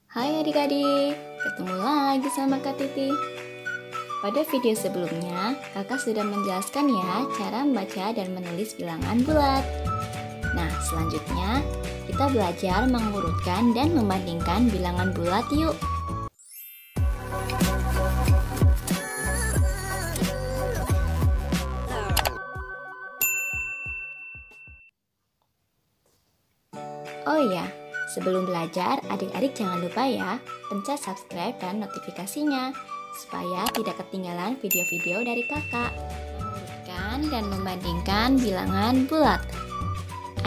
Hai adik-adik, ketemu lagi sama Kak Titi. Pada video sebelumnya, kakak sudah menjelaskan ya cara membaca dan menulis bilangan bulat. Nah, selanjutnya kita belajar mengurutkan dan membandingkan bilangan bulat yuk. Oh iya, sebelum belajar, adik-adik jangan lupa ya, pencet subscribe dan notifikasinya, supaya tidak ketinggalan video-video dari kakak. Mengurutkan dan membandingkan bilangan bulat.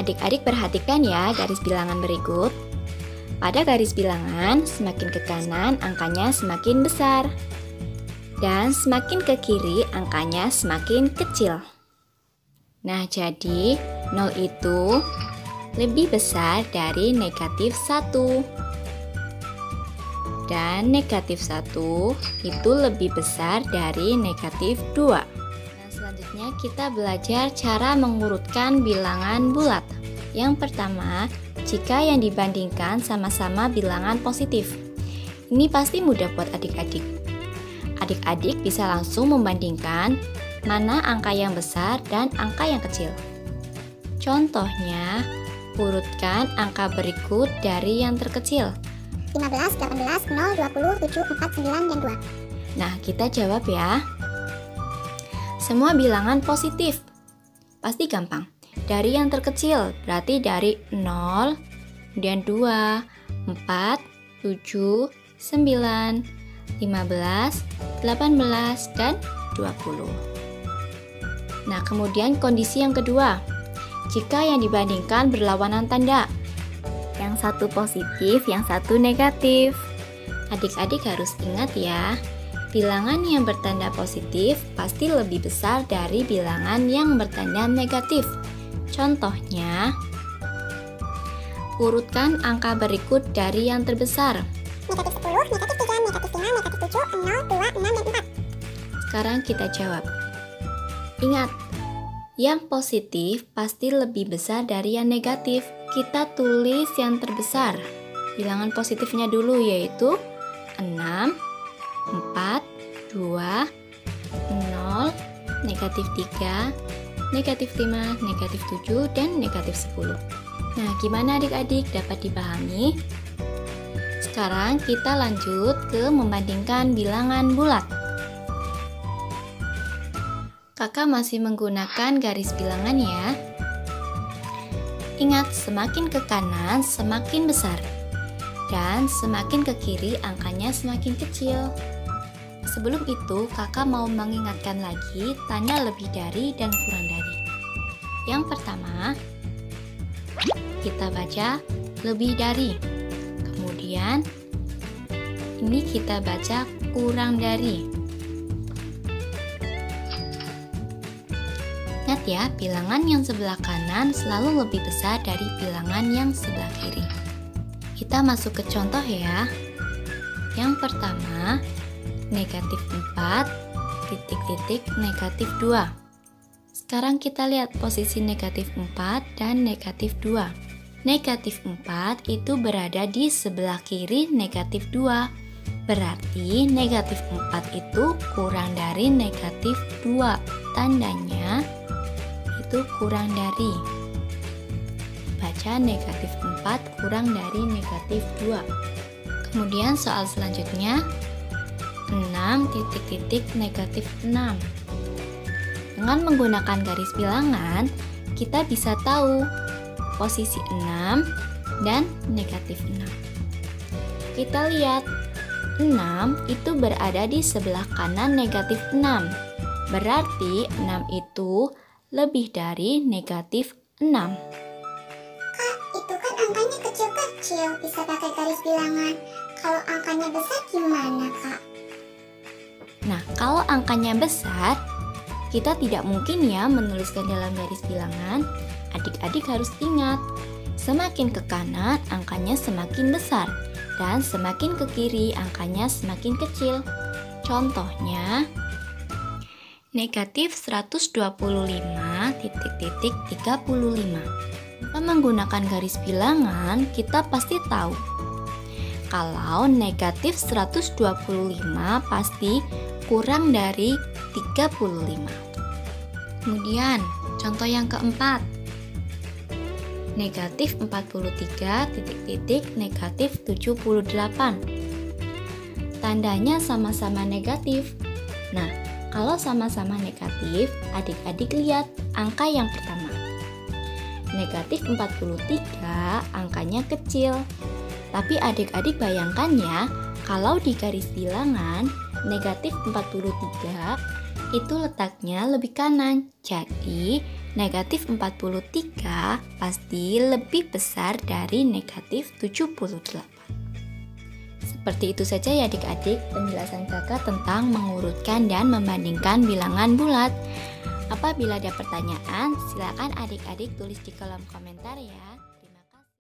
Adik-adik perhatikan ya garis bilangan berikut. Pada garis bilangan, semakin ke kanan angkanya semakin besar. Dan semakin ke kiri angkanya semakin kecil. Nah, jadi 0 itu lebih besar dari negatif 1. Dan negatif 1 itu lebih besar dari negatif 2. Nah, selanjutnya kita belajar cara mengurutkan bilangan bulat. Yang pertama, jika yang dibandingkan sama-sama bilangan positif. Ini pasti mudah buat adik-adik. Adik-adik bisa langsung membandingkan mana angka yang besar dan angka yang kecil. Contohnya, urutkan angka berikut dari yang terkecil. 15, 18, 0, 20, 7, 4, 9, dan 2. Nah, kita jawab ya. Semua bilangan positif. Pasti gampang. Dari yang terkecil, berarti dari 0, kemudian 2, 4, 7, 9, 15, 18, dan 20. Nah, kemudian kondisi yang kedua. Jika yang dibandingkan berlawanan tanda, yang satu positif, yang satu negatif. Adik-adik harus ingat ya, bilangan yang bertanda positif pasti lebih besar dari bilangan yang bertanda negatif. Contohnya, urutkan angka berikut dari yang terbesar. Negatif 10, negatif 3, negatif 5, negatif 7, 0, 2, 6, dan 4. Sekarang kita jawab. Ingat, yang positif pasti lebih besar dari yang negatif. Kita tulis yang terbesar. Bilangan positifnya dulu yaitu 6, 4, 2, 0, negatif 3, negatif 5, negatif 7, dan negatif 10. Nah, gimana adik-adik, dapat dipahami? Sekarang kita lanjut ke membandingkan bilangan bulat. Kakak masih menggunakan garis bilangan ya. Ingat, semakin ke kanan semakin besar. Dan semakin ke kiri angkanya semakin kecil. Sebelum itu, kakak mau mengingatkan lagi tanda lebih dari dan kurang dari. Yang pertama, kita baca lebih dari. Kemudian, ini kita baca kurang dari. Ingat ya, bilangan yang sebelah kanan selalu lebih besar dari bilangan yang sebelah kiri. Kita masuk ke contoh ya. Yang pertama, negatif 4, titik-titik negatif 2. Sekarang kita lihat posisi negatif 4 dan negatif 2. Negatif 4 itu berada di sebelah kiri negatif 2. Berarti negatif 4 itu kurang dari negatif 2. Tandanya itu kurang dari. Baca negatif 4 kurang dari negatif 2. Kemudian soal selanjutnya 6 titik-titik negatif 6. Dengan menggunakan garis bilangan, kita bisa tahu posisi 6 dan negatif 6. Kita lihat 6 itu berada di sebelah kanan negatif 6. Berarti 6 itu lebih dari negatif 6. Kak, itu kan angkanya kecil-kecil, bisa pakai garis bilangan. Kalau angkanya besar gimana, Kak? Nah, kalau angkanya besar, kita tidak mungkin ya menuliskan dalam garis bilangan. Adik-adik harus ingat, semakin ke kanan angkanya semakin besar, dan semakin ke kiri angkanya semakin kecil. Contohnya, negatif 125 titik-titik 35. Menggunakan garis bilangan, kita pasti tahu kalau negatif 125 pasti kurang dari 35. Kemudian, contoh yang keempat. Negatif 43 negatif 78. Tandanya sama-sama negatif. Nah, kalau sama-sama negatif, adik-adik lihat angka yang pertama. Negatif 43 angkanya kecil. Tapi adik-adik bayangkan ya, kalau di garis bilangan negatif 43 itu letaknya lebih kanan. Jadi negatif 43 pasti lebih besar dari negatif 78. Seperti itu saja ya adik-adik penjelasan kakak tentang mengurutkan dan membandingkan bilangan bulat. Apabila ada pertanyaan, silakan adik-adik tulis di kolom komentar ya.